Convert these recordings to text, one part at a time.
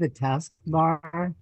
the taskbar?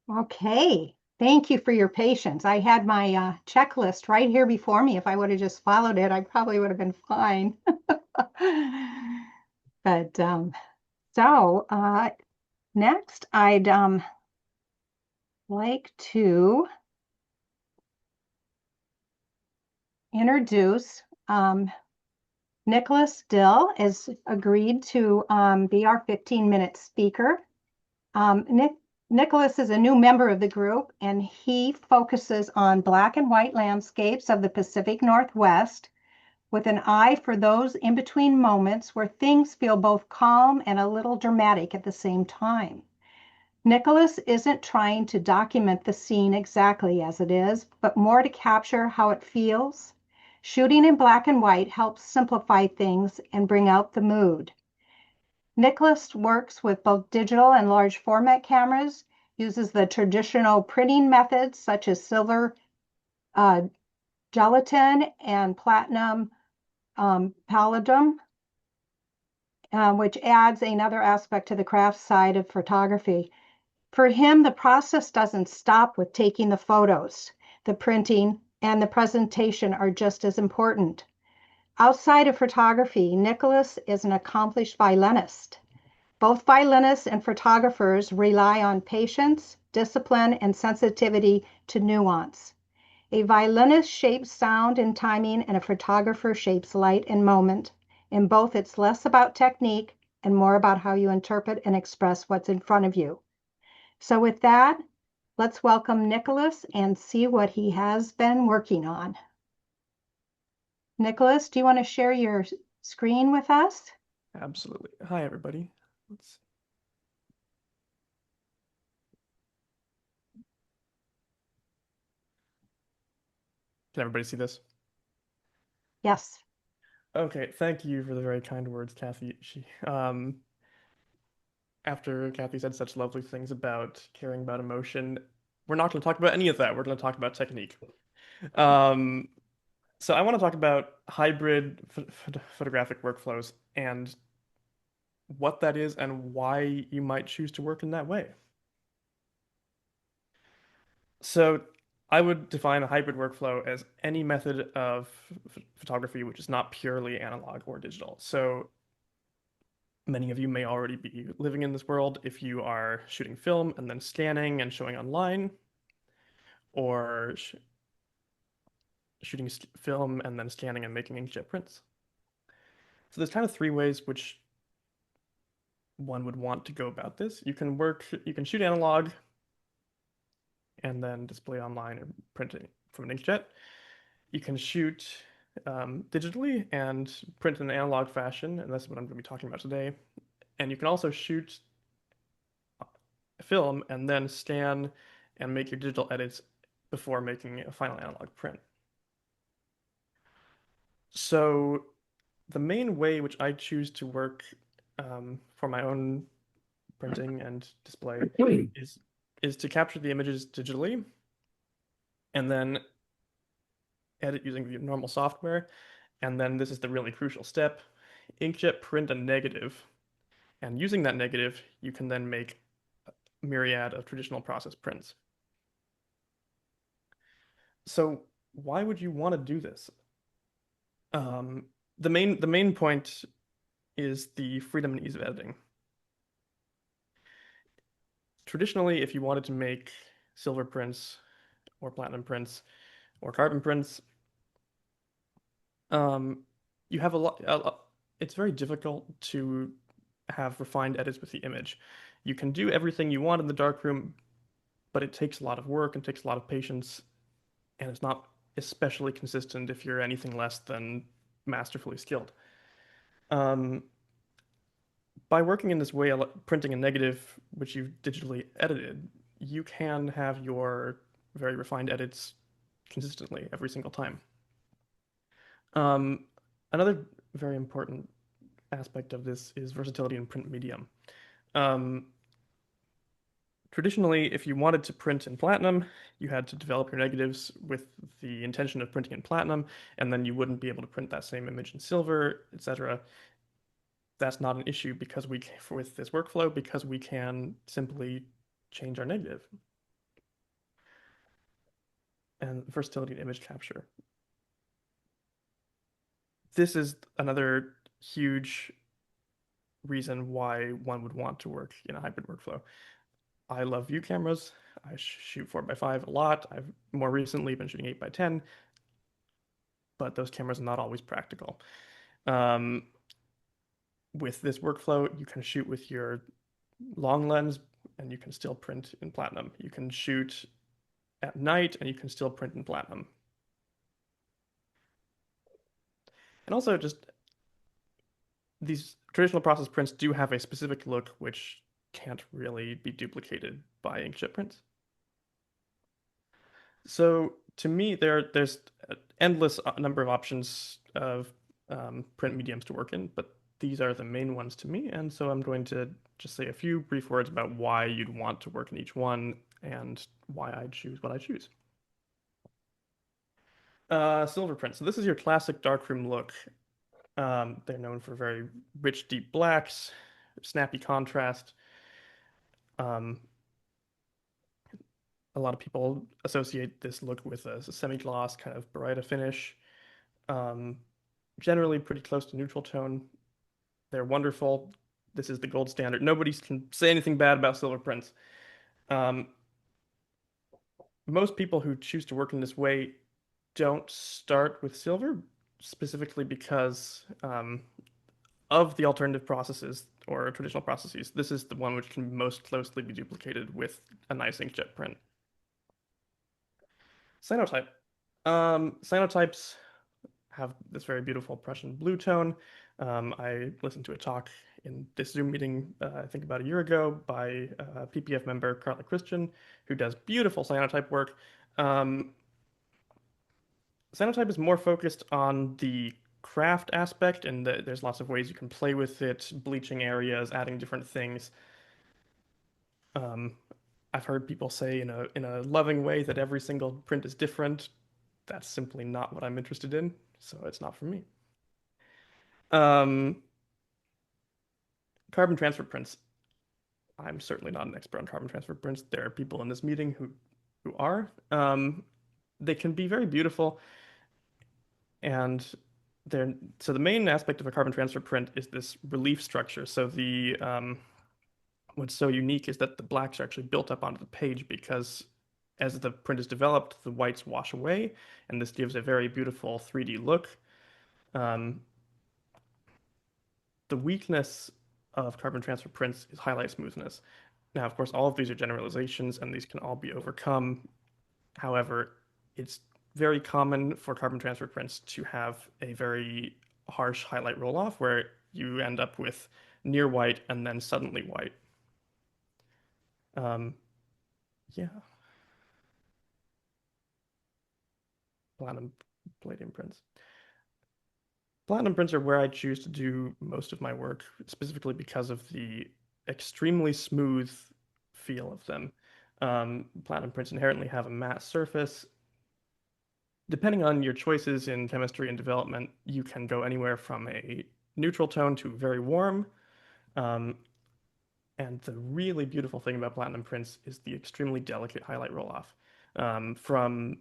Okay, thank you for your patience. I had my checklist right here before me. If I would have just followed it, I probably would have been fine. But next, I'd like to introduce Nicholas Dill has agreed to be our 15-minute speaker. Nicholas is a new member of the group, and he focuses on Black and white landscapes of the Pacific Northwest with an eye for those in-between moments where things feel both calm and a little dramatic at the same time. Nicholas isn't trying to document the scene exactly as it is, but more to capture how it feels. Shooting in black and white helps simplify things and bring out the mood. Nicholas works with both digital and large format cameras, uses the traditional printing methods such as silver gelatin and platinum palladium, which adds another aspect to the craft side of photography. For him, the process doesn't stop with taking the photos. The printing and the presentation are just as important. Outside of photography, Nicholas is an accomplished violinist. Both violinists and photographers rely on patience, discipline, and sensitivity to nuance. A violinist shapes sound and timing, and a photographer shapes light and moment. In both, it's less about technique and more about how you interpret and express what's in front of you. So, with that, let's welcome Nicholas and see what he has been working on. Nicholas, do you want to share your screen with us? Absolutely. Hi, everybody. Let's Can everybody see this? Yes. Okay, thank you for the very kind words, Kathy. After Kathy said such lovely things about caring about emotion, we're not going to talk about any of that. We're going to talk about technique. Um, so I want to talk about hybrid photographic workflows and what that is and why you might choose to work in that way. So I would define a hybrid workflow as any method of photography which is not purely analog or digital. So many of you may already be living in this world if you are shooting film and then scanning and showing online, or shooting film and then scanning and making inkjet prints. So there's kind of three ways which one would want to go about this. You can shoot analog and then display online or print it from an inkjet. You can shoot digitally and print in an analog fashion, and that's what I'm going to be talking about today. And you can also shoot film and then scan and make your digital edits before making a final analog print. So the main way which I choose to work for my own printing and display is is to capture the images digitally and then edit using the normal software. And then this is the really crucial step. Inkjet print a negative. And using that negative, you can then make a myriad of traditional process prints. So why would you want to do this? Um, the main point is the freedom and ease of editing. Traditionally, if you wanted to make silver prints or platinum prints or carbon prints, um, you have it's very difficult to have refined edits with the image. You can do everything you want in the darkroom, but it takes a lot of work and takes a lot of patience, and it's not especially consistent if you're anything less than masterfully skilled. Um, by working in this way, printing a negative which you've digitally edited, you can have your very refined edits consistently every single time. Um, Another very important aspect of this is versatility in print medium. Um, Traditionally, if you wanted to print in platinum, you had to develop your negatives with the intention of printing in platinum, and then you wouldn't be able to print that same image in silver, etc. That's not an issue because with this workflow, because we can simply change our negative. And versatility in image capture. This is another huge reason why one would want to work in a hybrid workflow. I love view cameras. I shoot 4x5 a lot. I've more recently been shooting 8x10, but those cameras are not always practical. Um, with this workflow, you can shoot with your long lens and you can still print in platinum. You can shoot at night and you can still print in platinum. And also, just these traditional process prints do have a specific look which can't really be duplicated by inkjet prints. So to me, there's an endless number of options of print mediums to work in, but these are the main ones to me. And so I'm going to just say a few brief words about why you'd want to work in each one and why I choose what I choose. Silver print. So this is your classic darkroom look. They're known for very rich, deep blacks, snappy contrast. Um, a lot of people associate this look with a semi-gloss kind of Barita finish. Um, Generally pretty close to neutral tone. They're wonderful. This is the gold standard. Nobody can say anything bad about silver prints. Um, Most people who choose to work in this way don't start with silver specifically because of the alternative processes or traditional processes, this is the one which can most closely be duplicated with a nice inkjet print. Cyanotype. Cyanotypes have this very beautiful Prussian blue tone. I listened to a talk in this Zoom meeting, I think about a year ago, by PPF member Carla Christian, who does beautiful cyanotype work. Um, Cyanotype is more focused on the craft aspect, and there's lots of ways you can play with it, bleaching areas, adding different things. Um, I've heard people say in a loving way that every single print is different. That's simply not what I'm interested in, so it's not for me. Um, Carbon transfer prints. I'm certainly not an expert on carbon transfer prints. There are people in this meeting who are. They can be very beautiful, and they're so the main aspect of a carbon transfer print is this relief structure. So the what's so unique is that the blacks are actually built up onto the page because as the print is developed, the whites wash away, and this gives a very beautiful 3D look. Um, the weakness of carbon transfer prints is highlight smoothness. Now, of course, all of these are generalizations and these can all be overcome. However, it's very common for carbon transfer prints to have a very harsh highlight roll off where you end up with near white and then suddenly white. Um, yeah, platinum palladium prints. Platinum prints are where I choose to do most of my work, specifically because of the extremely smooth feel of them. Platinum prints inherently have a matte surface. Depending on your choices in chemistry and development, you can go anywhere from a neutral tone to very warm. Um, and the really beautiful thing about platinum prints is the extremely delicate highlight roll-off. From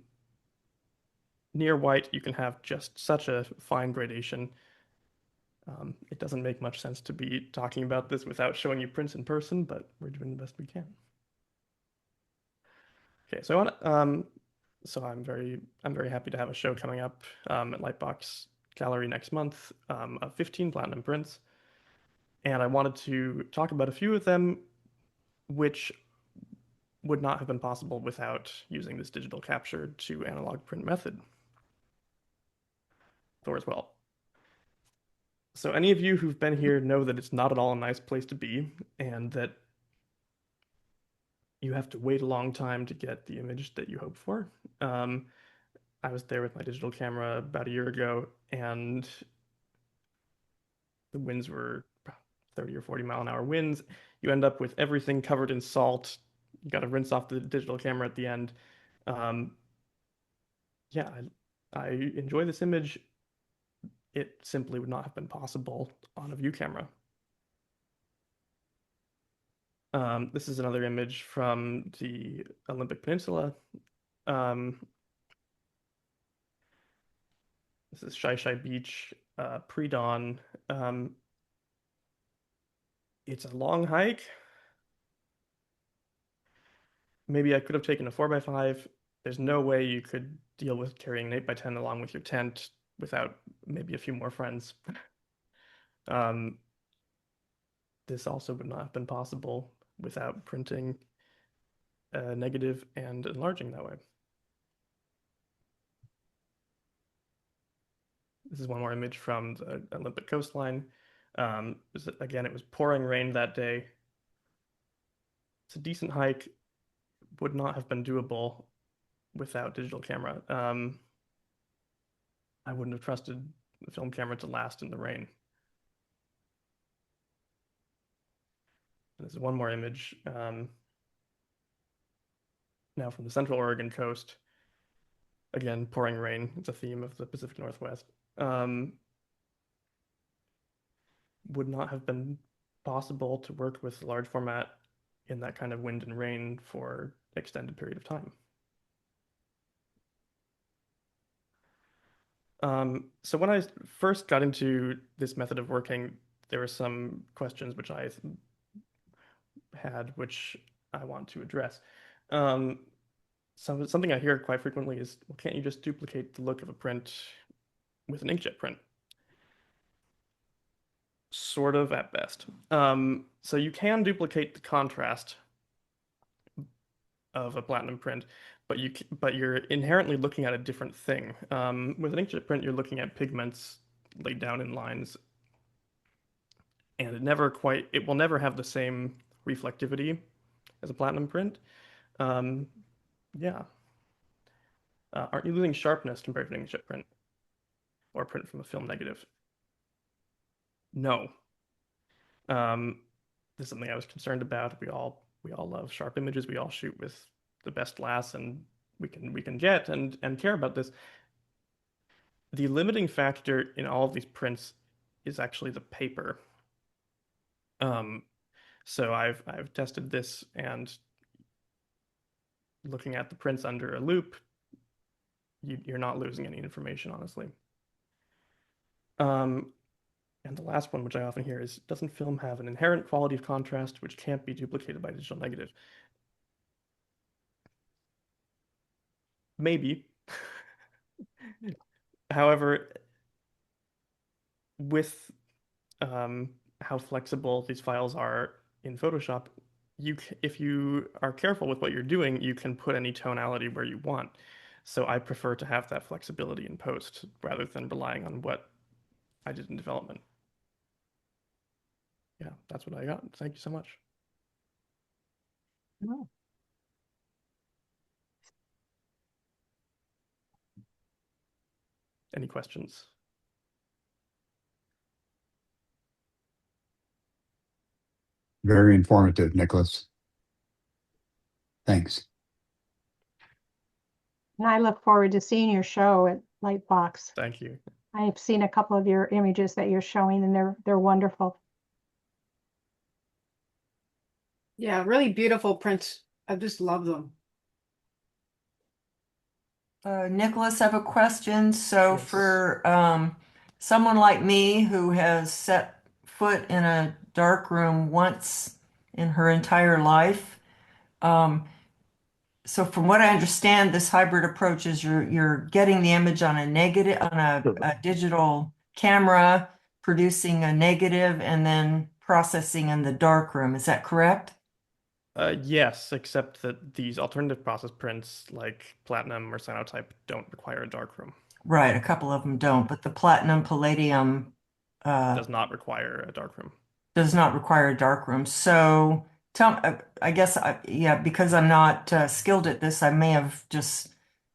near white, you can have just such a fine gradation. It doesn't make much sense to be talking about this without showing you prints in person, but we're doing the best we can. Okay, so I'm very happy to have a show coming up at Lightbox Gallery next month of 15 platinum prints, and I wanted to talk about a few of them which would not have been possible without using this digital capture to analog print method for as well. So any of you who've been here know that it's not at all a nice place to be, and that you have to wait a long time to get the image that you hope for. Um, I was there with my digital camera about a year ago, and the winds were 30 or 40-mile-an-hour winds. You end up with everything covered in salt. You got to rinse off the digital camera at the end. Um, yeah, I enjoy this image. It simply would not have been possible on a view camera. This is another image from the Olympic Peninsula. Um, this is Shai Shai Beach, pre-dawn. Um, it's a long hike. Maybe I could have taken a 4x5. There's no way you could deal with carrying an 8x10 along with your tent without maybe a few more friends. Um, this also would not have been possible without printing a negative and enlarging that way. This is one more image from the Olympic coastline. Again, it was pouring rain that day. It's a decent hike, would not have been doable without digital camera. I wouldn't have trusted the film camera to last in the rain. This is one more image now from the Central Oregon coast. Again, pouring rain. It's a theme of the Pacific Northwest. Would not have been possible to work with large format in that kind of wind and rain for extended period of time. So when I first got into this method of working, there were some questions which I had, which I want to address. Um, Something I hear quite frequently is, well, can't you just duplicate the look of a print with an inkjet print? Sort of at best. So you can duplicate the contrast of a platinum print, but you're inherently looking at a different thing. With an inkjet print, you're looking at pigments laid down in lines, and it will never have the same reflectivity as a platinum print. Um, yeah. Aren't you losing sharpness compared to an inkjet print or a print from a film negative? No. Um, this is something I was concerned about. We all love sharp images. We all shoot with the best glass, and we can get and care about this. The limiting factor in all of these prints is actually the paper. Um, so I've tested this, and looking at the prints under a loop, you're not losing any information, honestly. Um, and the last one, which I often hear, is, doesn't film have an inherent quality of contrast which can't be duplicated by digital negative? Maybe. However, with how flexible these files are in Photoshop, if you are careful with what you're doing, you can put any tonality where you want. So I prefer to have that flexibility in post rather than relying on what I did in development. Yeah, that's what I got. Thank you so much. Oh, Any questions? Very informative, Nicholas. Thanks. and I look forward to seeing your show at Lightbox. Thank you. I've seen a couple of your images that you're showing, and they're wonderful. Yeah, really beautiful prints. I just love them. Nicholas, I have a question. So Yes. for someone like me who has set foot in a dark room once in her entire life, so from what I understand, this hybrid approach is you're getting the image on a negative on a digital camera, producing a negative, and then processing in the dark room. Is that correct? Yes, except that these alternative process prints like Platinum or Cyanotype don't require a darkroom. Right, a couple of them don't, but the platinum palladium Does not require a darkroom. does not require a darkroom. So I guess yeah, because I'm not skilled at this, I may have just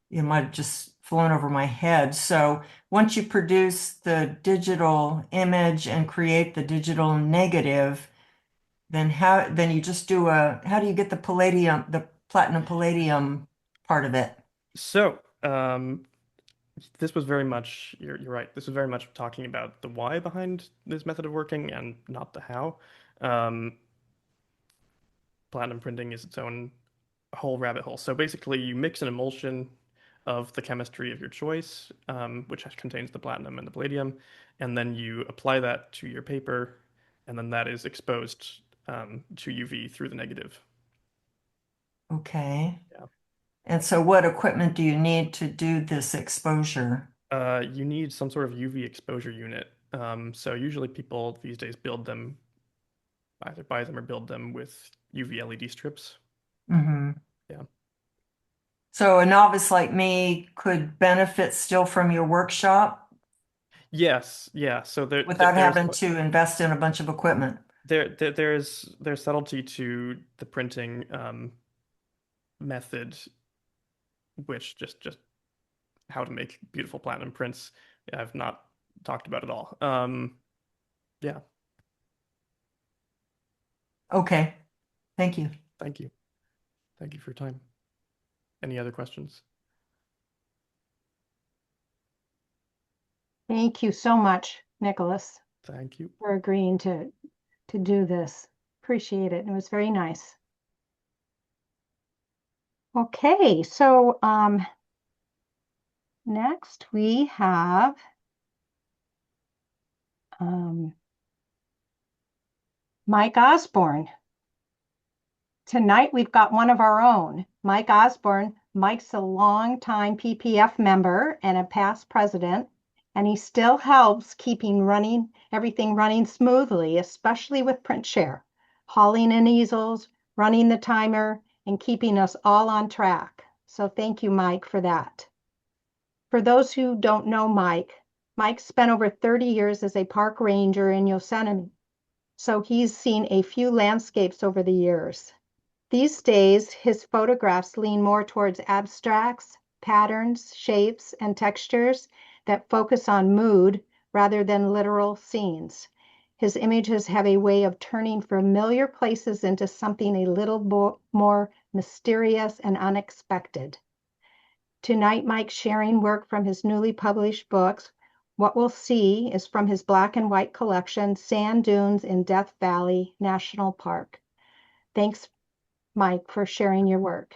it might have just flown over my head. So once you produce the digital image and create the digital negative, then you just do how do you get the platinum palladium part of it? So, this was very much, you're right. This was very much talking about the why behind this method of working and not the how. Um, Platinum printing is its own whole rabbit hole. So basically, you mix an emulsion of the chemistry of your choice, which contains the platinum and the palladium, and then you apply that to your paper, and then that is exposed to UV through the negative. Okay. Yeah. And so what equipment do you need to do this exposure? You need some sort of UV exposure unit. So usually people these days either buy them or build them with UV LED strips. Mm-hmm. Yeah. So a novice like me could benefit still from your workshop Yes, yeah. So without having to invest in a bunch of equipment. there's subtlety to the printing method, which just how to make beautiful platinum prints I've not talked about at all. Yeah, Okay. Thank you. thank you. Thank you for your time. Any other questions? Thank you so much, Nicholas, Thank you. for agreeing to do this. Appreciate it. It was very nice. Okay, so next we have Mike Osborne. Tonight we've got one of our own. Mike Osborne Mike's a longtime PPF member and a past president, and he still helps keeping everything running smoothly, especially with print share, hauling in easels, running the timer, and keeping us all on track. So thank you, Mike, for that. For those who don't know Mike spent over 30 years as a park ranger in Yosemite, so he's seen a few landscapes over the years. These days, his photographs lean more towards abstracts, patterns, shapes, and textures that focus on mood rather than literal scenes. His images have a way of turning familiar places into something a little more mysterious and unexpected. Tonight, Mike's sharing work from his newly published books. What we'll see is from his black and white collection, Sand Dunes in Death Valley National Park. Thanks, Mike, for sharing your work.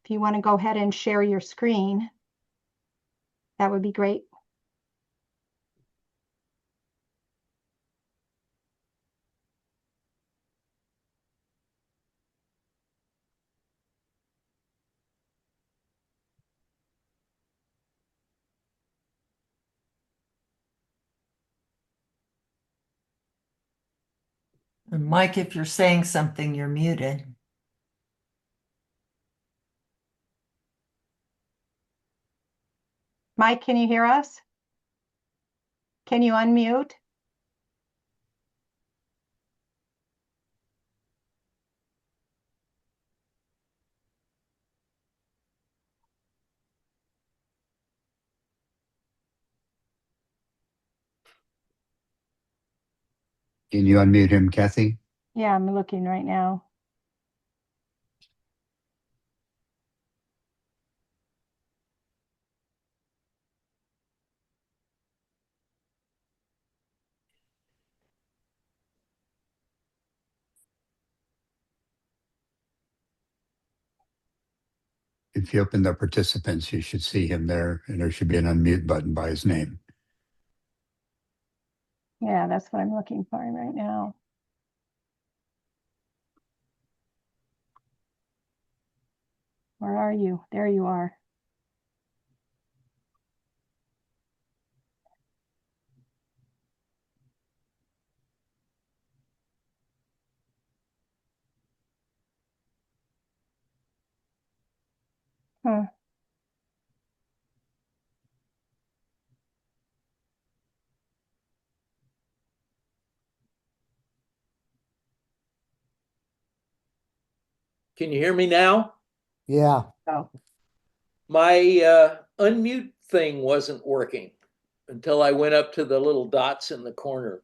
If you want to go ahead and share your screen, that would be great. And Mike, if you're saying something, you're muted. Mike, can you hear us? Can you unmute? Can you unmute him, Kathy? Yeah, I'm looking right now. If you open the participants, you should see him there, and there should be an unmute button by his name. Yeah, that's what I'm looking for right now. Where are you? There you are. Huh. Can you hear me now? Yeah. Oh, My unmute thing wasn't working until I went up to the little dots in the corner.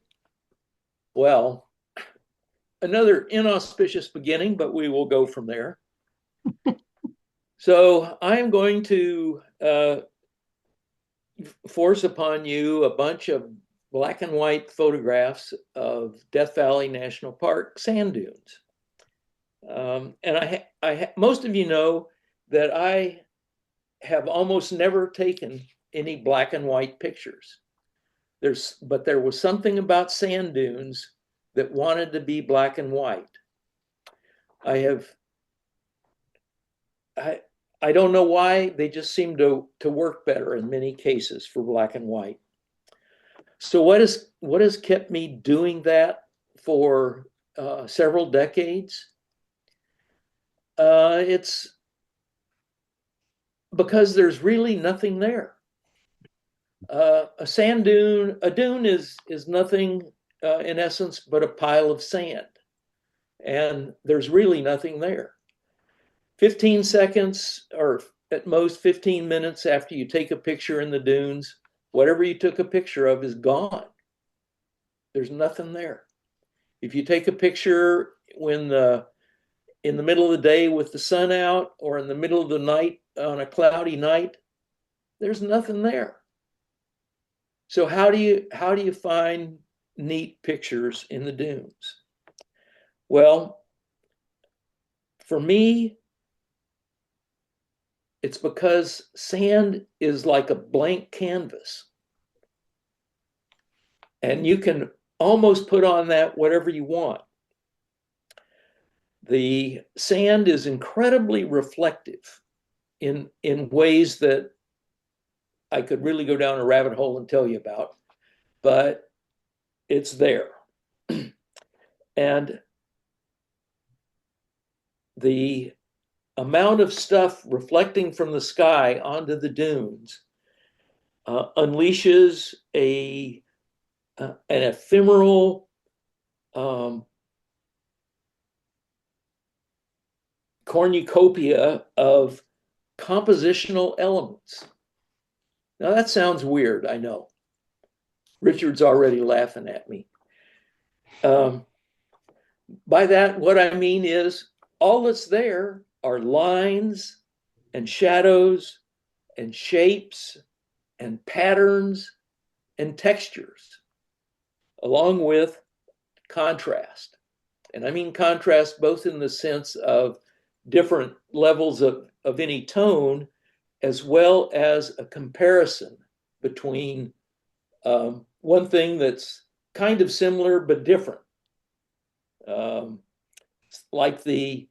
Well, another inauspicious beginning, but we will go from there. So I'm going to force upon you a bunch of black and white photographs of Death Valley National Park sand dunes. And most of you know that I have almost never taken any black and white pictures. But there was something about sand dunes that wanted to be black and white. I don't know why, they just seem to work better in many cases for black and white. So what has kept me doing that for several decades? It's because there's really nothing there. A sand dune, a dune is nothing in essence but a pile of sand, and there's really nothing there. 15 seconds or at most 15 minutes after you take a picture in the dunes, whatever you took a picture of is gone. There's nothing there. If you take a picture in the middle of the day with the sun out, or in the middle of the night on a cloudy night, there's nothing there. So how do you find neat pictures in the dunes? Well, for me, it's because sand is like a blank canvas. And you can almost put on that whatever you want. The sand is incredibly reflective. in ways that I could really go down a rabbit hole and tell you about, but it's there. And the amount of stuff reflecting from the sky onto the dunes unleashes an ephemeral cornucopia of compositional elements. Now that sounds weird, I know. Richard's already laughing at me. By that, what I mean is all that's there are lines and shadows and shapes and patterns and textures, along with contrast. And I mean contrast both in the sense of different levels of any tone, as well as a comparison between one thing that's kind of similar but different. Like the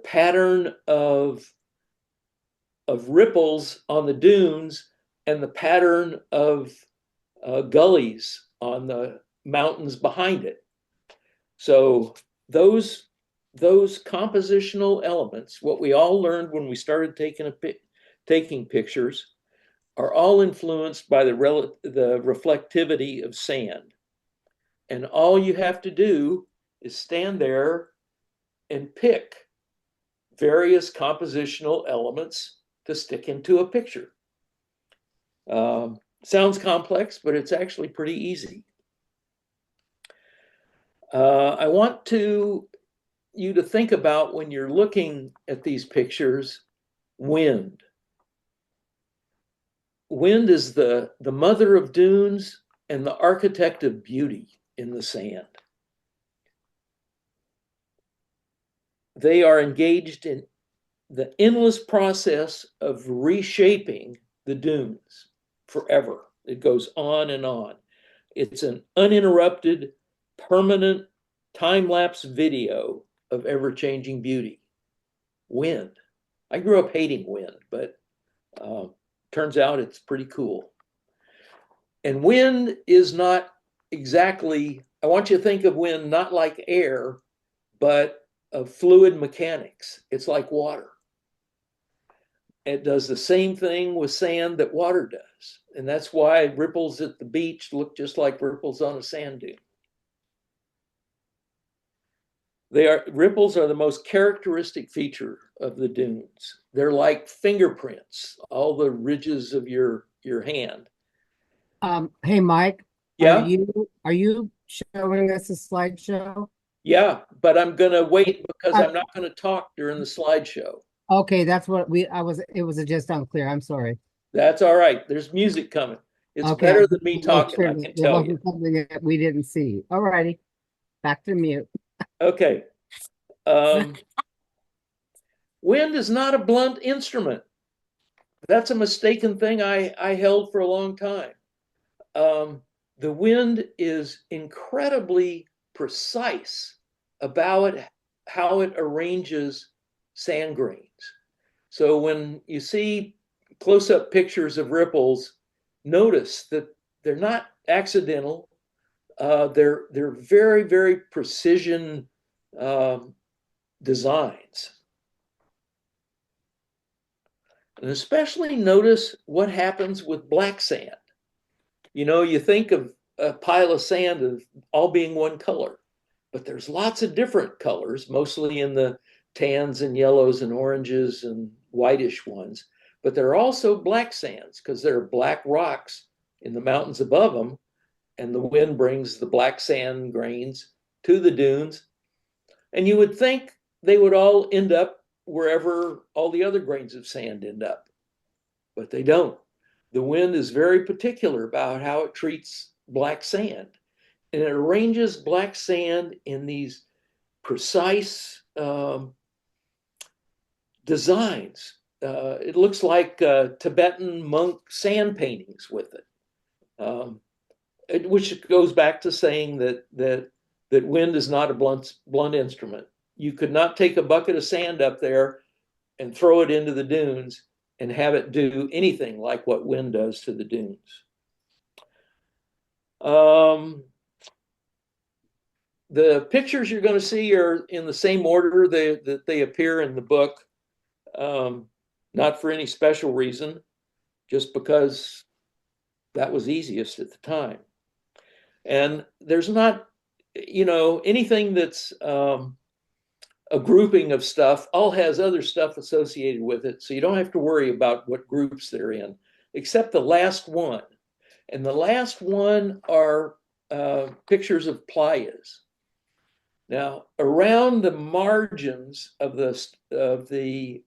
pattern of ripples on the dunes and the pattern of gullies on the mountains behind it. So those compositional elements, what we all learned when we started taking pictures, are all influenced by the reflectivity of sand. And all you have to do is stand there and pick various compositional elements to stick into a picture. Sounds complex, but it's actually pretty easy. I want you to think about, when you're looking at these pictures, wind. Wind is the mother of dunes and the architect of beauty in the sand. They are engaged in the endless process of reshaping the dunes forever. It goes on and on. It's an uninterrupted, permanent, time-lapse video of ever-changing beauty. Wind. I grew up hating wind, but turns out it's pretty cool. And wind is not exactly, I want you to think of wind not like air, but of fluid mechanics. It's like water. It does the same thing with sand that water does. And that's why ripples at the beach look just like ripples on a sand dune. Ripples are the most characteristic feature of the dunes. They're like fingerprints, all the ridges of your hand. Hey, Mike. Yeah. Are you showing us a slideshow? Yeah, but I'm gonna wait because I'm not gonna talk during the slideshow. Okay, that's what it was just unclear. I'm sorry. That's all right. There's music coming. It's Okay, better than me talking, sure I that can it tell wasn't you. something that we didn't see. All righty. Back to mute. Okay. Wind is not a blunt instrument. That's a mistaken thing I held for a long time. The wind is incredibly precise about how it arranges sand grains. So when you see close-up pictures of ripples, notice that they're not accidental. They're very, very precision designs. And especially notice what happens with black sand. You know, you think of a pile of sand of all being one color, but there's lots of different colors, mostly in the tans and yellows and oranges and whitish ones. But there are also black sands because there are black rocks in the mountains above them, and the wind brings the black sand grains to the dunes. And you would think they would all end up wherever all the other grains of sand end up, but they don't. The wind is very particular about how it treats black sand, and it arranges black sand in these precise designs. It looks like Tibetan monk sand paintings with it, which goes back to saying that wind is not a blunt instrument. You could not take a bucket of sand up there and throw it into the dunes and have it do anything like what wind does to the dunes. The pictures you're going to see are in the same order that they appear in the book, not for any special reason, just because that was easiest at the time. And there's not, anything that's a grouping of stuff all has other stuff associated with it. So you don't have to worry about what groups they're in, except the last one. And the last one are pictures of playas. Now, around the margins of the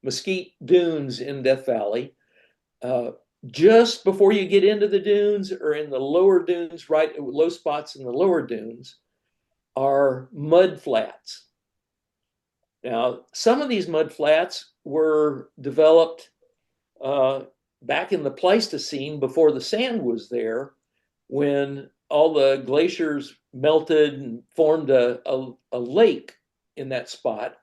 mesquite dunes in Death Valley, just before you get into the dunes or in the lower dunes, right, low spots in the lower dunes, are mud flats. Now, some of these mud flats were developed back in the Pleistocene before the sand was there, when all the glaciers melted and formed a lake in that spot,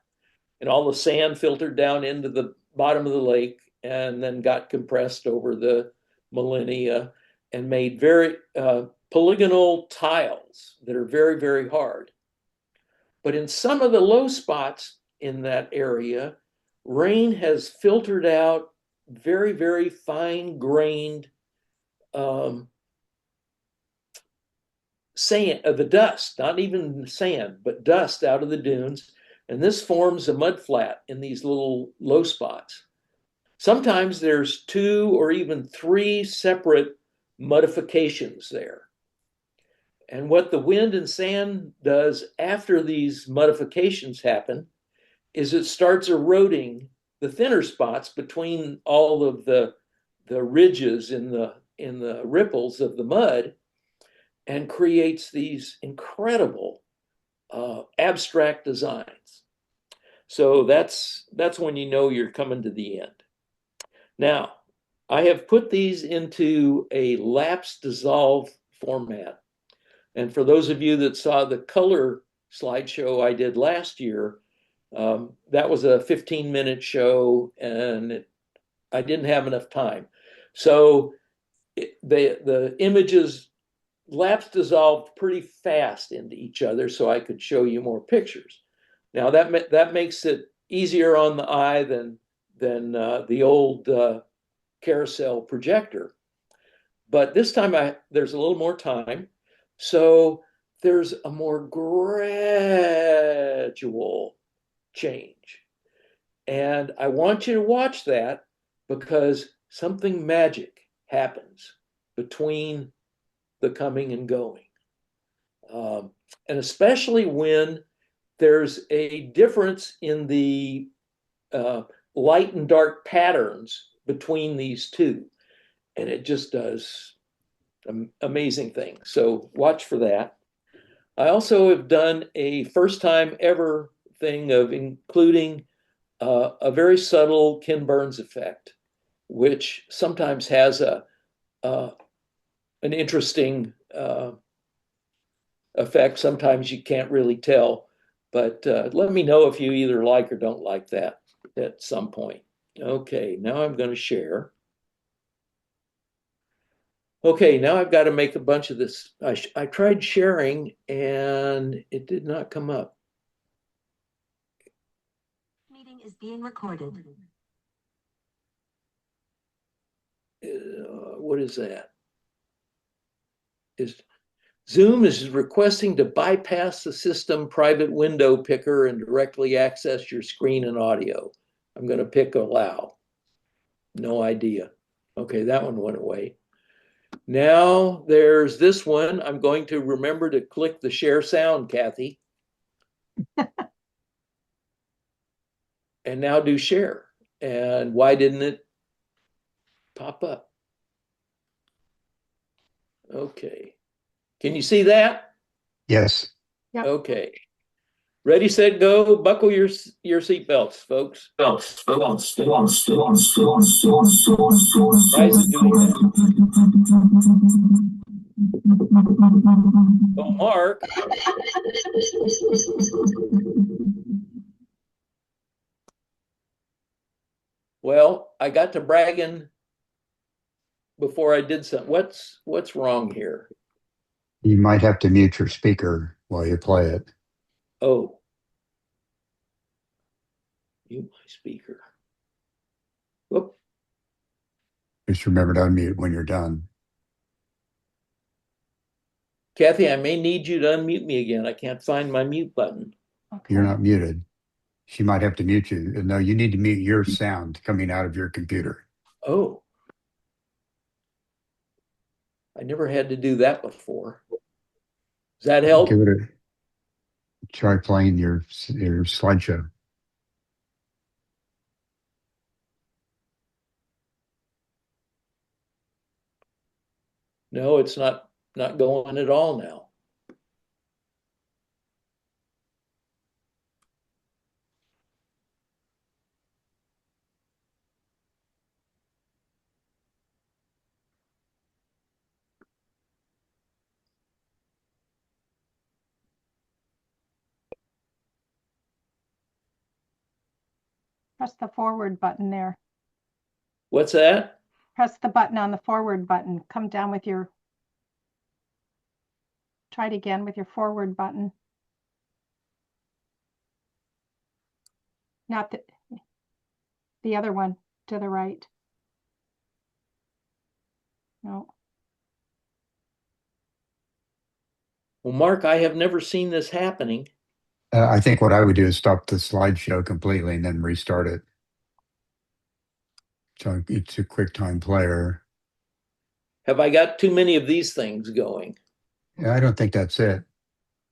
and all the sand filtered down into the bottom of the lake and then got compressed over the millennia and made very polygonal tiles that are very, very hard. But in some of the low spots in that area, rain has filtered out very, very fine-grained sand, the dust, not even sand, but dust out of the dunes. And this forms a mud flat in these little low spots. Sometimes there's 2 or even 3 separate modifications there. And what the wind and sand does after these modifications happen is it starts eroding the thinner spots between all of the ridges in the ripples of the mud, and creates these incredible abstract designs. So that's when you know you're coming to the end. Now, I have put these into a lapse-dissolve format. And for those of you that saw the color slideshow I did last year, that was a 15-minute show, and I didn't have enough time. So the images lapse dissolved pretty fast into each other so I could show you more pictures. Now that makes it easier on the eye than the old carousel projector. But this time there's a little more time, so there's a more gradual change. And I want you to watch that, because something magic happens between the coming and going. And especially when there's a difference in the light and dark patterns between these two. And it just does amazing things. So watch for that. I also have done a first time ever thing of including a very subtle Ken Burns effect, which sometimes has an interesting effect. Sometimes you can't really tell, but let me know if you either like or don't like that at some point. Okay, now I'm going to share. Okay, now I've got to make a bunch of this. I tried sharing and it did not come up. Meeting is being recorded. What is that? Zoom is requesting to bypass the system private window picker and directly access your screen and audio. I'm going to pick allow. No idea. Okay, that one went away. Now there's this one. I'm going to remember to click the share sound, Kathy. And now do share. And why didn't it pop up? Okay. Can you see that? Yes. Yep. Okay. Ready, set, go. Buckle your seatbelts, folks. Guys are doing that. Oh, Mark. Well, I got to bragging before I did something. What's wrong here? You might have to mute your speaker while you play it. Oh, mute my speaker. Whoop. Just remember to unmute when you're done. Kathy, I may need you to unmute me again. I can't find my mute button. Okay. You're not muted. She might have to mute you. No, you need to mute your sound coming out of your computer. Oh, I never had to do that before. Does that help? Give it a try playing your slideshow. No, it's not going at all now. Press the forward button there. What's that? Press the button on the forward button. Come down with your, try it again with your forward button. Not the other one to the right. No. Well, Mark, I have never seen this happening. I think what I would do is stop the slideshow completely and then restart it. So it's a QuickTime player. Have I got too many of these things going? Yeah, I don't think that's it.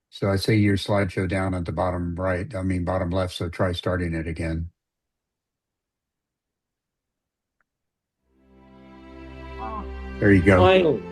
So I see your slideshow down at the bottom right, bottom left. So try starting it again. There you go. Finally.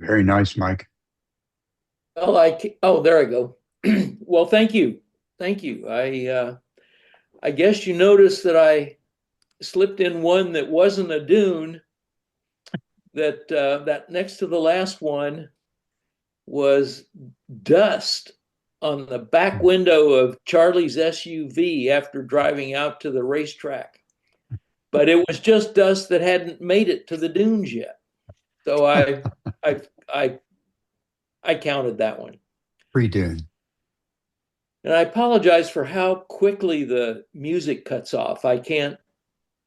Very nice, Mike. Well, oh, there I go. Well, thank you. Thank you. I guess you noticed that I slipped in one that wasn't a dune. That next to the last one was dust on the back window of Charlie's SUV after driving out to the racetrack. But it was just dust that hadn't made it to the dunes yet. So I counted that one. Pre-dune. And I apologize for how quickly the music cuts off. I can't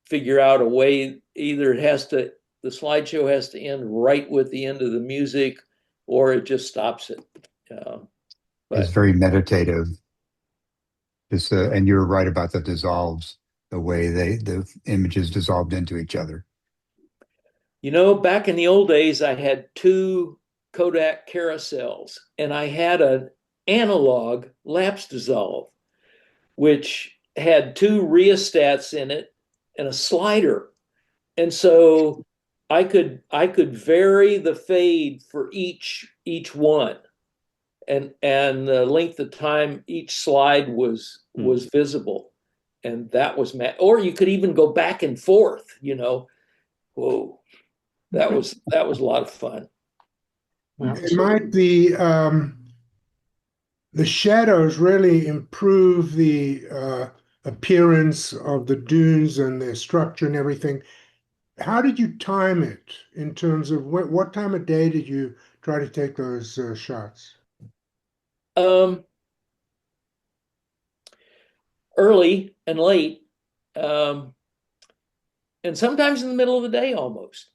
figure out a way. Either the slideshow has to end right with the end of the music, or it just stops it. It's very meditative. And you're right about the dissolves, the way the images dissolved into each other. You know, back in the old days, I had 2 Kodak carousels, and I had an analog lapse-dissolve, which had 2 rheostats in it and a slider. And so I could vary the fade for each one, and the length of time each slide was visible, and that was or you could even go back and forth. Whoa, that was a lot of fun. It might be the shadows really improve the appearance of the dunes and their structure and everything. How did you time it in terms of what time of day did you try to take those shots? Early and late, and sometimes in the middle of the day almost.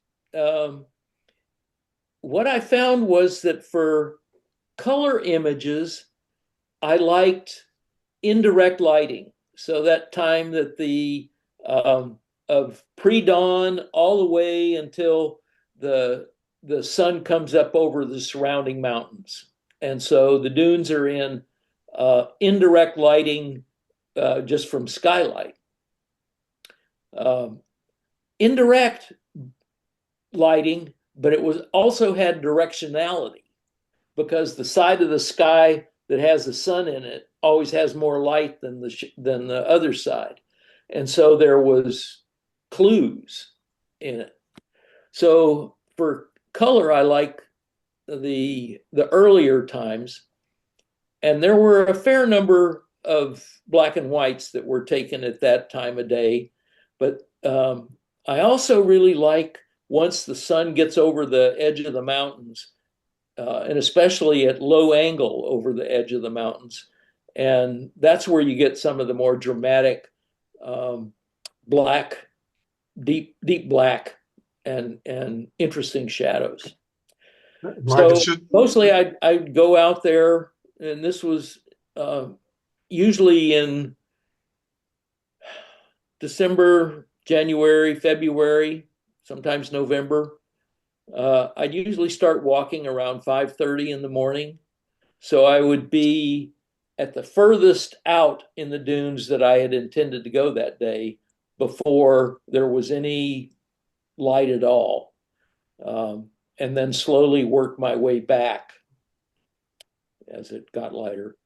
What I found was that for color images, I liked indirect lighting. So that time that of pre-dawn all the way until the sun comes up over the surrounding mountains. And so the dunes are in indirect lighting just from skylight. Indirect lighting, but it was also had directionality, because the side of the sky that has the sun in it always has more light than the other side. And so there was clues in it. So for color, I like the earlier times, and there were a fair number of black and whites that were taken at that time of day. But I also really like once the sun gets over the edge of the mountains, and especially at low angle over the edge of the mountains. And that's where you get some of the more dramatic black, deep black, and interesting shadows. Mike, So mostly I'd go out there, and this was usually in December, January, February, sometimes November. I'd usually start walking around 5:30 in the morning. So I would be at the furthest out in the dunes that I had intended to go that day before there was any light at all. And then slowly work my way back as it got lighter.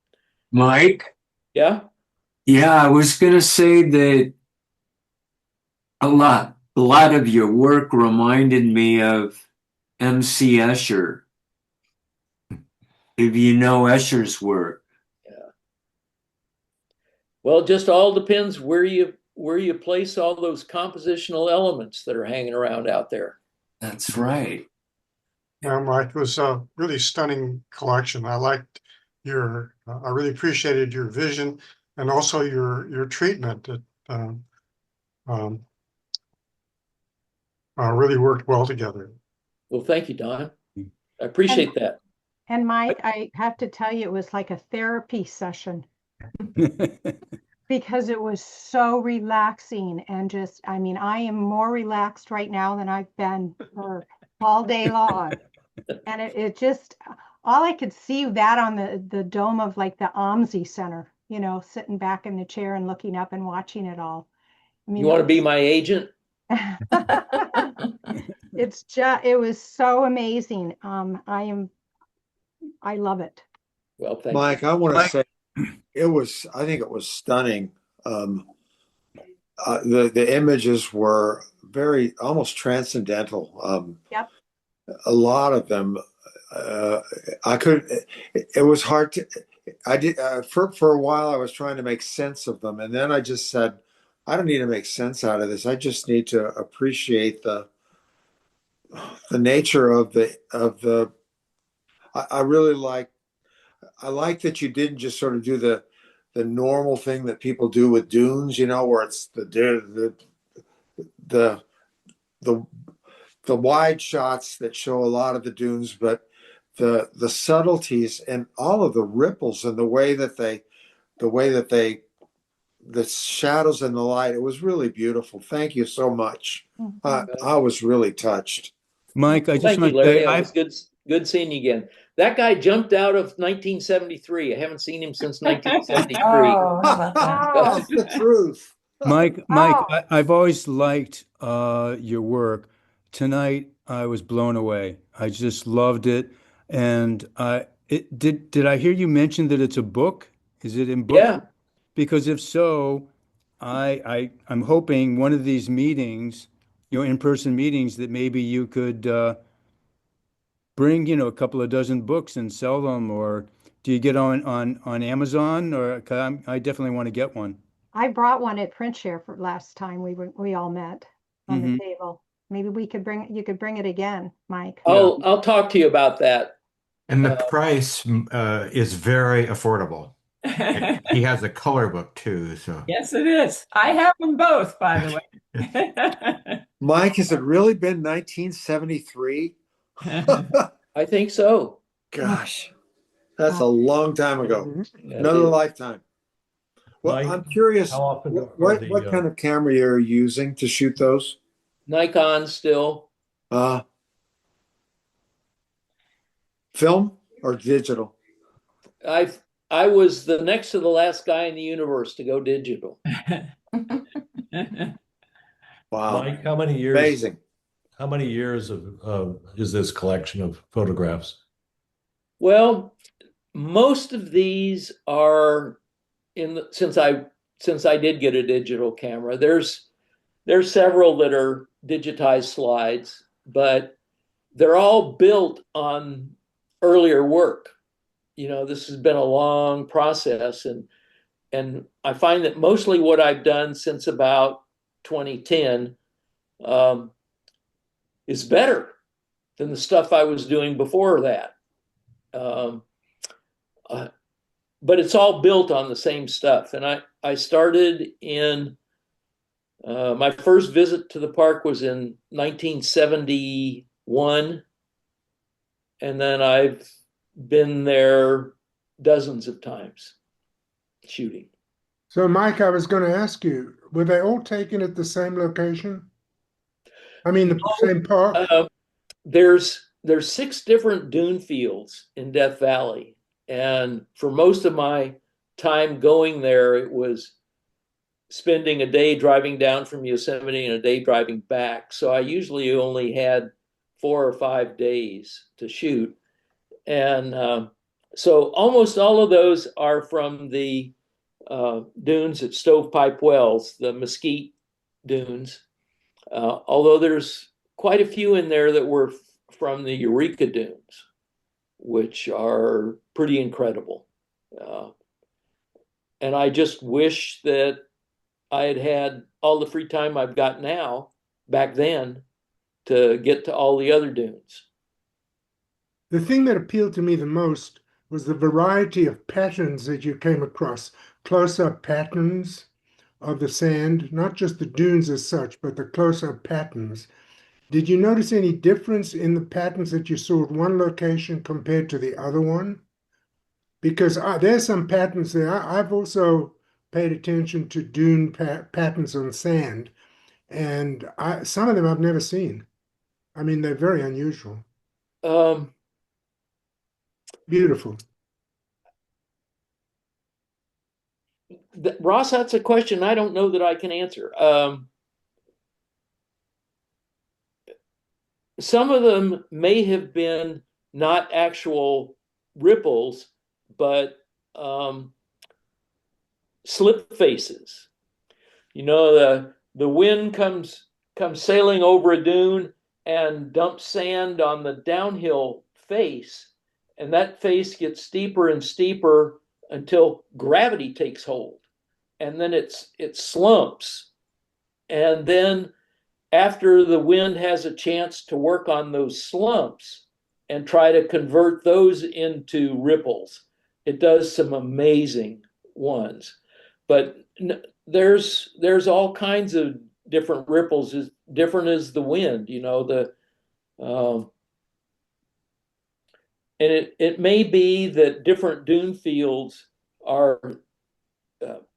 Mike? Yeah? Yeah, I was going to say that a lot of your work reminded me of M.C. Escher. If you know Escher's work. Yeah. Well, it just all depends where you place all those compositional elements that are hanging around out there. That's right. Yeah, Mike, it was a really stunning collection. I really appreciated your vision and also your treatment. It really worked well together. Well, thank you, Don. I appreciate that. And Mike, I have to tell you, it was like a therapy session because it was so relaxing and just, I mean, I am more relaxed right now than I've been for all day long. And it just, all I could see that on the dome of like the OMSI Center, sitting back in the chair and looking up and watching it all. I mean, you want to be my agent? it was so amazing. I love it. Well, thank Mike, you. I want to say I think it was stunning. The images were very almost transcendental. Yep. A lot of them, I could. It was hard to. I did for a while. I was trying to make sense of them, and then I just said, I don't need to make sense out of this. I just need to appreciate the nature of the. I really like. I like that you didn't just sort of do the normal thing that people do with dunes, where it's the the the wide shots that show a lot of the dunes, but the subtleties and all of the ripples and the way that they the shadows and the light. It was really beautiful. Thank you so much. I was really touched. Mike, I just Thank you, want to Larry. say, It was good seeing you again. That guy jumped out of 1973. I haven't seen him since 1973. Oh, how about that? That's the truth. Mike, Oh. I've always liked your work. Tonight, I was blown away. I just loved it. And did I hear you mention that it's a book? Is it in book? Yeah. Because if so, I'm hoping one of these meetings, in-person meetings, that maybe you could bring, a couple of dozen books and sell them, or do you get on Amazon? Or 'cause I definitely want to get one. I brought one at print share for last time we all met on the Mhm. table. Maybe you could bring it again, Mike. I'll talk to you about that. And the price is very affordable. He has a color book too, so. Yes, it is. I have them both, by the way. Mike, has it really been 1973? I think so. Gosh, that's a long time ago. Yeah, Another it is. lifetime. Well, Mike, I'm curious, how often are what the, kind of camera you're using to shoot those? Nikon still. Film or digital? I was the next to the last guy in the universe to go digital. Wow. Mike, how many years? Amazing. How many years of is this collection of photographs? Well, most of these are since I did get a digital camera. There's several that are digitized slides, but they're all built on earlier work. This has been a long process, and I find that mostly what I've done since about 2010 is better than the stuff I was doing before that. But it's all built on the same stuff. And I started in my first visit to the park was in 1971, and then I've been there dozens of times shooting. So, Mike, I was going to ask you, were they all taken at the same location? I mean, the same park? There's 6 different dune fields in Death Valley. And for most of my time going there, it was spending a day driving down from Yosemite and a day driving back. So I usually only had 4 or 5 days to shoot. And so almost all of those are from the dunes at Stovepipe Wells, the Mesquite dunes. Although there's quite a few in there that were from the Eureka dunes, which are pretty incredible. And I just wish that I had had all the free time I've got now back then to get to all the other dunes. The thing that appealed to me the most was the variety of patterns that you came across, close-up patterns of the sand, not just the dunes as such, but the close-up patterns. Did you notice any difference in the patterns that you saw at one location compared to the other one? Because there's some patterns there. I've also paid attention to dune patterns on sand, and some of them I've never seen. I mean, they're very unusual. Beautiful. Ross, that's a question I don't know that I can answer. some of them may have been not actual ripples, but slip faces. You know, the wind comes sailing over a dune and dumps sand on the downhill face, and that face gets steeper and steeper until gravity takes hold, and then it slumps, and then after the wind has a chance to work on those slumps and try to convert those into ripples, it does some amazing ones. But there's all kinds of different ripples, as different as the wind, you know, and it may be that different dune fields are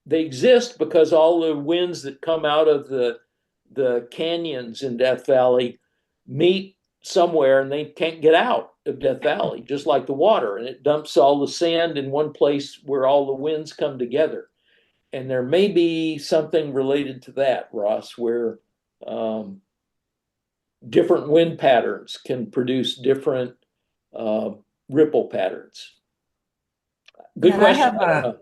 they exist because all the winds that come out of the canyons in Death Valley meet somewhere and they can't get out of Death Valley, just like the water, and it dumps all the sand in one place where all the winds come together. And there may be something related to that, Ross, where different wind patterns can produce different ripple patterns. Good question.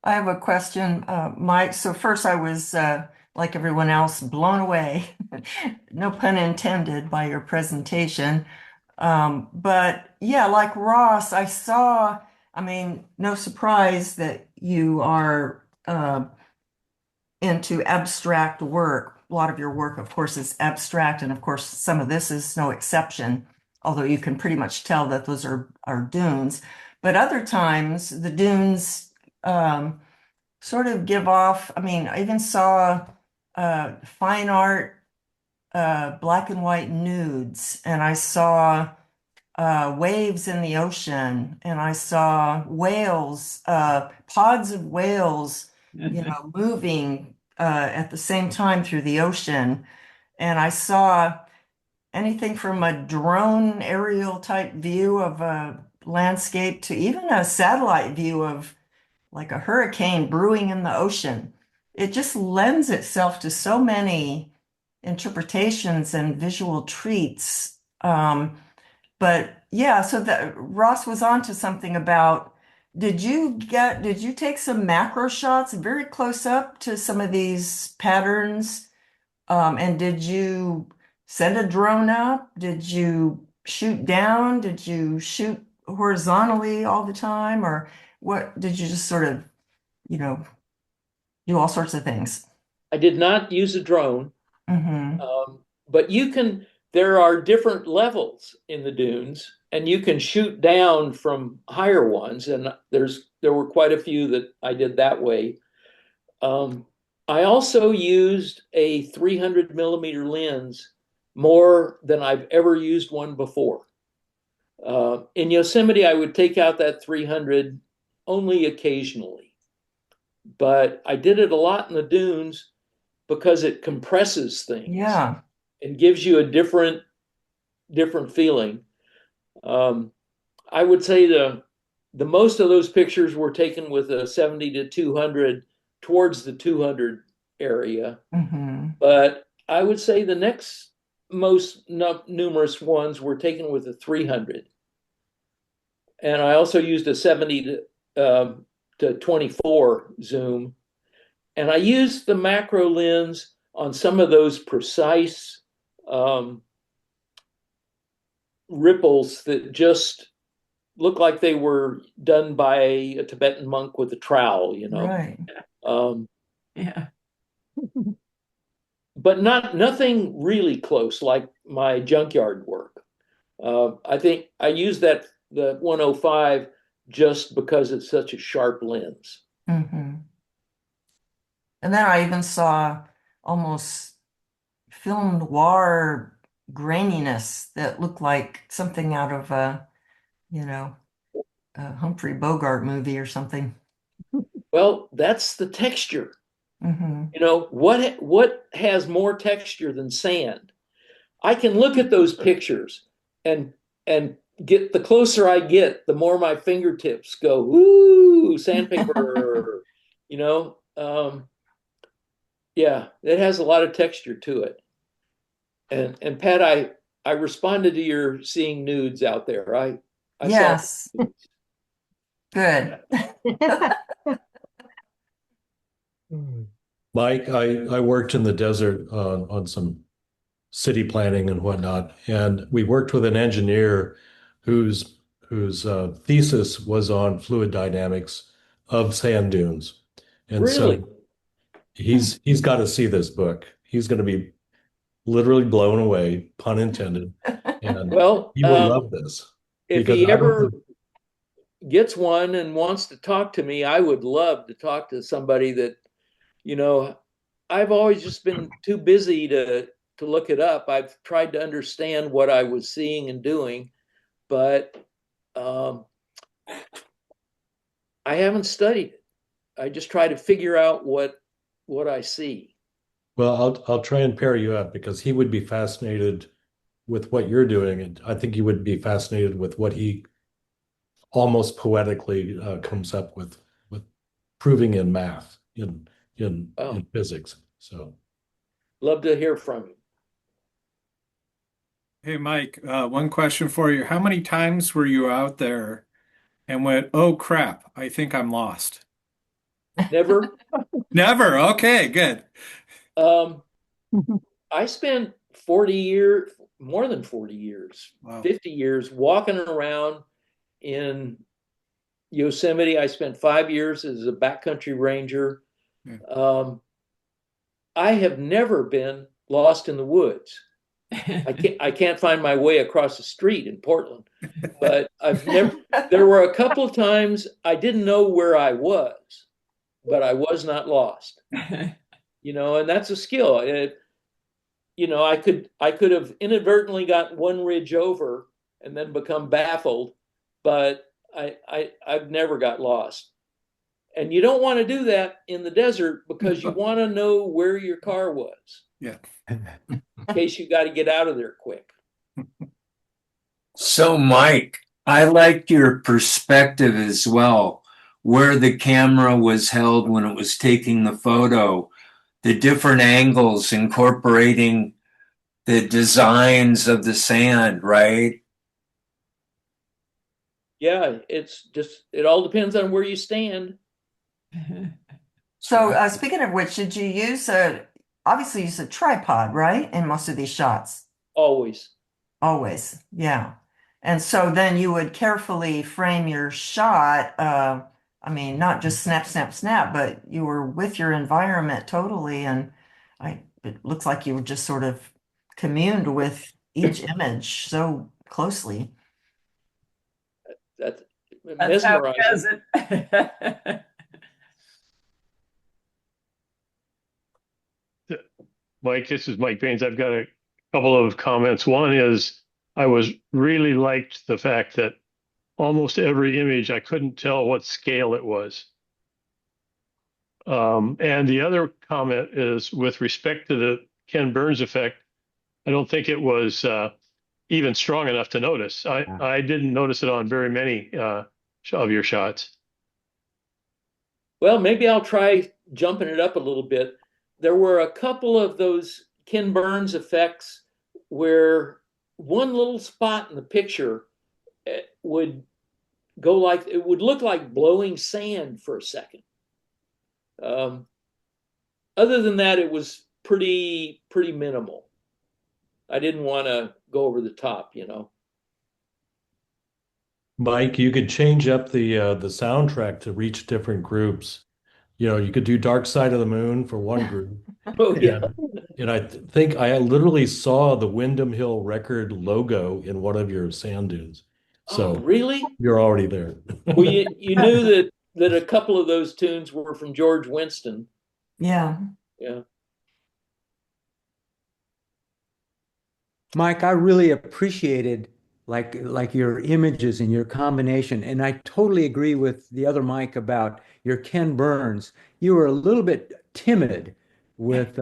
I have a question, Mike. So first I was, like everyone else, blown away, no pun intended, by your presentation. But yeah, like Ross, I saw, I mean, no surprise that you are into abstract work. A lot of your work, of course, is abstract, and of course, some of this is no exception, although you can pretty much tell that those are dunes. But other times, the dunes sort of give off, I mean, I even saw fine art, black and white nudes, and I saw waves in the ocean, and I saw whales, pods of whales, you know, moving at the same time through the ocean. And I saw anything from a drone aerial type view of a landscape to even a satellite view of like a hurricane brewing in the ocean. It just lends itself to so many interpretations and visual treats. But yeah, so that Ross was onto something about, did you take some macro shots very close up to some of these patterns? And did you send a drone up? Did you shoot down? Did you shoot horizontally all the time? Or what did you just sort of, you know, do all sorts of things? I did not use a drone, but there are different levels in the dunes, and you can shoot down from higher ones, and there were quite a few that I did that way. I also used a 300 millimeter lens more than I've ever used one before. In Yosemite, I would take out that 300 only occasionally, but I did it a lot in the dunes because it compresses things. Yeah. And gives you a different feeling. I would say the most of those pictures were taken with a 70 to 200 towards the 200 area. But I would say the next most numerous ones were taken with a 300. And I also used a 70 to 24 zoom. And I used the macro lens on some of those precise ripples that just look like they were done by a Tibetan monk with a trowel, you know. Right. Yeah. But nothing really close like my junkyard work. I think I use the 105 just because it's such a sharp lens. And then I even saw almost film noir graininess that looked like something out of a, you know, a Humphrey Bogart movie or something. Well, that's the texture. You know, what has more texture than sand? I can look at those pictures and get, the closer I get, the more my fingertips go, ooh, sandpaper, you know. Yeah, it has a lot of texture to it. And Pat, I responded to your seeing nudes out there. I Yes. saw nudes. Good. Mike, I worked in the desert on some city planning and whatnot, and we worked with an engineer whose thesis was on fluid dynamics of sand dunes, and Really? so he's got to see this book. He's going to be literally blown away, pun intended, and Well, he will love this if because he I don't ever think. gets one and wants to talk to me, I would love to talk to somebody that, you know, I've always just been too busy to look it up. I've tried to understand what I was seeing and doing, but I haven't studied it. I just try to figure out what I see. Well, I'll try and pair you up because he would be fascinated with what you're doing, and I think you would be fascinated with what he almost poetically comes up with proving in math in physics. So love to hear from you. Hey, Mike, one question for you. How many times were you out there and went, oh crap, I think I'm lost? Never. Never. Okay, good. I spent 40 years, more than 40 years, Wow. 50 years walking around in Yosemite. I spent 5 years as a backcountry ranger. Yeah. I have never been lost in the woods. I can't find my way across the street in Portland, but there were a couple of times I didn't know where I was, but I was not lost. And that's a skill. I could have inadvertently gotten one ridge over and then become baffled, but I've never got lost. And you don't want to do that in the desert because you want to know where your car was. Yeah. In case you got to get out of there quick. So, Mike, I liked your perspective as well, where the camera was held when it was taking the photo, the different angles incorporating the designs of the sand, right? Yeah, it all depends on where you stand. So, speaking of which, did you obviously use a tripod, right? In most of these shots? Always. Always, yeah. And so then you would carefully frame your shot. Not just snap, snap, snap, but you were with your environment totally. And it looks like you were just sort of communed with each image so closely. That's how he does mesmerizing. it. Mike, this is Mike Baines. I've got a couple of comments. One is I really liked the fact that almost every image I couldn't tell what scale it was. And the other comment is with respect to the Ken Burns effect, I don't think it was even strong enough to notice. I didn't notice it on very many of your shots. Well, maybe I'll try jumping it up a little bit. There were a couple of those Ken Burns effects where one little spot in the picture would look like blowing sand for a second. Other than that, it was pretty minimal. I didn't want to go over the top, Mike, you could change up the soundtrack to reach different groups. You could do Dark Side of the Moon for one group. Oh, yeah. And I think I literally saw the Windham Hill record logo in one of your sand dunes. So really? You're already there. Well, you knew that a couple of those tunes were from George Winston. Yeah. Yeah. Mike, I really appreciated like your images and your combination. And I totally agree with the other Mike about your Ken Burns. You were a little bit timid with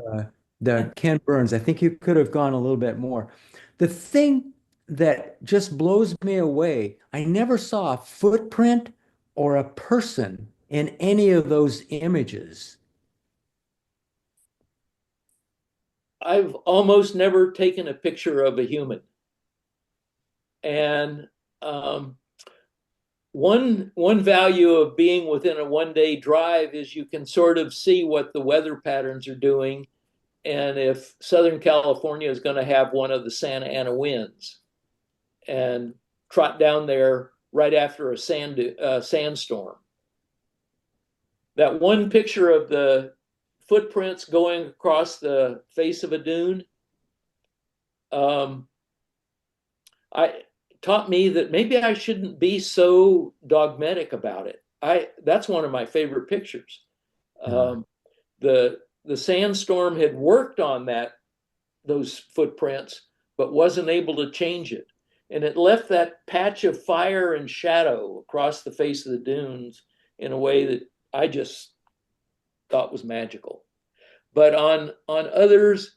the Ken Burns. I think you could have gone a little bit more. The thing that just blows me away, I never saw a footprint or a person in any of those images. I've almost never taken a picture of a human. And one value of being within a 1 day drive is you can sort of see what the weather patterns are doing, and if Southern California is going to have one of the Santa Ana winds, and trot down there right after a sandstorm. That one picture of the footprints going across the face of a dune, I taught me that maybe I shouldn't be so dogmatic about it. That's one of my favorite pictures. The sandstorm had worked on those footprints, but wasn't able to change it. And it left that patch of fire and shadow across the face of the dunes in a way that I just thought was magical. But on others,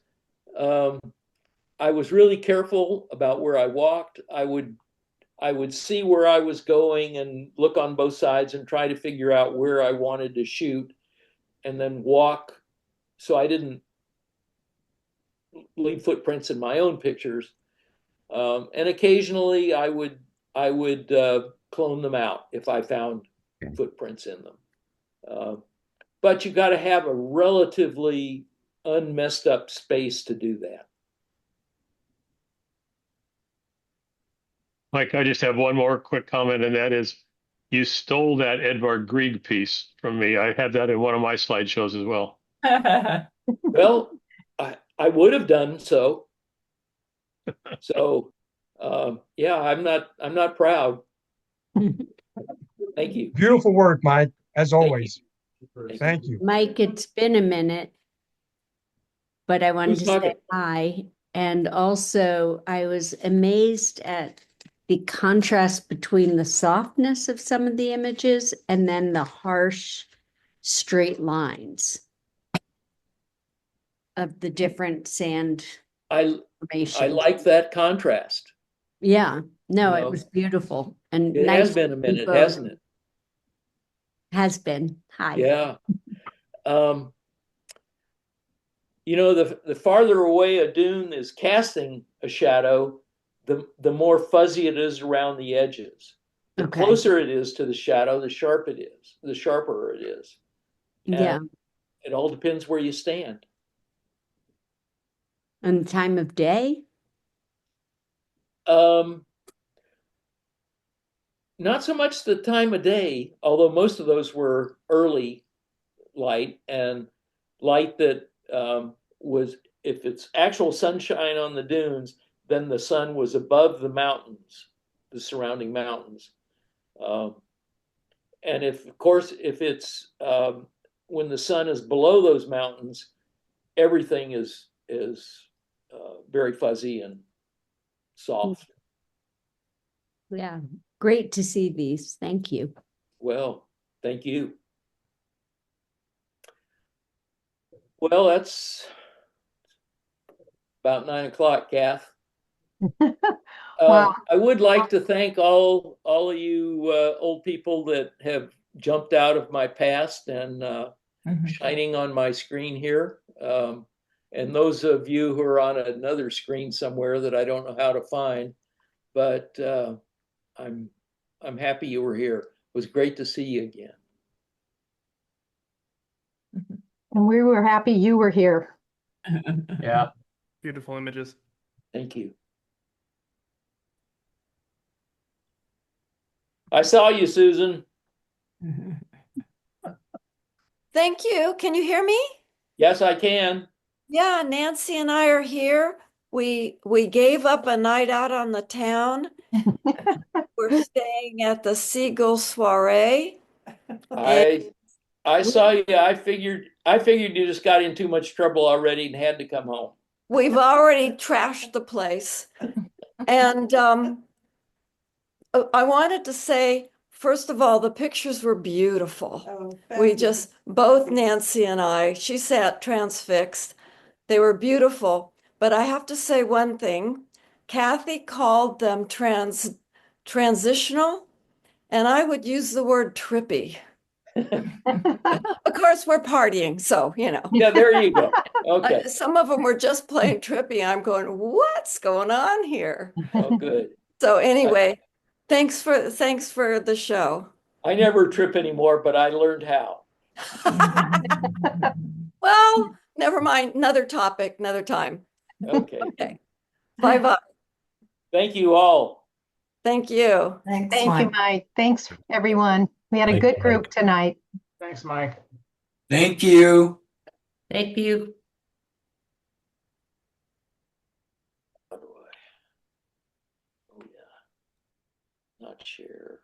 I was really careful about where I walked. I would see where I was going and look on both sides and try to figure out where I wanted to shoot, and then walk so I didn't leave footprints in my own pictures. And occasionally I would clone them out if I found footprints in them. But you got to have a relatively unmessed up space to do that. Mike, I just have one more quick comment, and that is you stole that Edvard Grieg piece from me. I had that in one of my slideshows as well. Well, I would have done so. So, yeah, I'm not proud. Thank you. Beautiful work, Mike, as always. Thank you. Mike, it's been a minute, but I wanted Who's to say talking? hi. And also, I was amazed at the contrast between the softness of some of the images and then the harsh straight lines of the different sand I formations. like that contrast. Yeah, no, You it know, was beautiful and It nice has been a to minute, both. hasn't it? Has been. Hi. Yeah. You know, the farther away a dune is casting a shadow, the more fuzzy it is around the edges. The Okay. closer it is to the shadow, the sharper it is. And Yeah. it all depends where you stand. And time of day? Not so much the time of day, although most of those were early light, and light that was, if it's actual sunshine on the dunes, then the sun was above the mountains, the surrounding mountains. And of course, if it's when the sun is below those mountains, everything is very fuzzy and soft. Yeah. Great to see these. Thank you. Well, thank you. Well, that's about 9 o'clock, Kath. Wow. I would like to thank all of you old people that have jumped out of my past and shining on my screen here. And those of you who are on another screen somewhere that I don't know how to find, but I'm happy you were here. It was great to see you again. And we were happy you were here. Yeah. Beautiful images. Thank you. I saw you, Susan. Thank you. Can you hear me? Yes, I can. Yeah, Nancy and I are here. We gave up a night out on the town. We're staying at the Seagull Soiree. I saw you. I figured you just got in too much trouble already and had to come home. We've already trashed the place. And I wanted to say, first of all, the pictures were beautiful. We just, both Nancy and I, she sat transfixed. They were beautiful. But I have to say one thing. Kathy called them transitional, and I would use the word trippy. Of course, we're partying, so, you know. Yeah, there you go. Okay. Some of them were just plain trippy. I'm going, what's going on here? Oh, good. So anyway, thanks for the show. I never trip anymore, but I learned how. Well, never mind. Another topic, another time. Okay. Okay. Bye-bye. Thank you all. Thank you. Thank you, Mike. Thanks, everyone. We had a Thank good you, group Mike. tonight. Thanks, Mike. Thank you. Thank you. How do I? Oh yeah. Not share.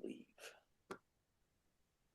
Leave.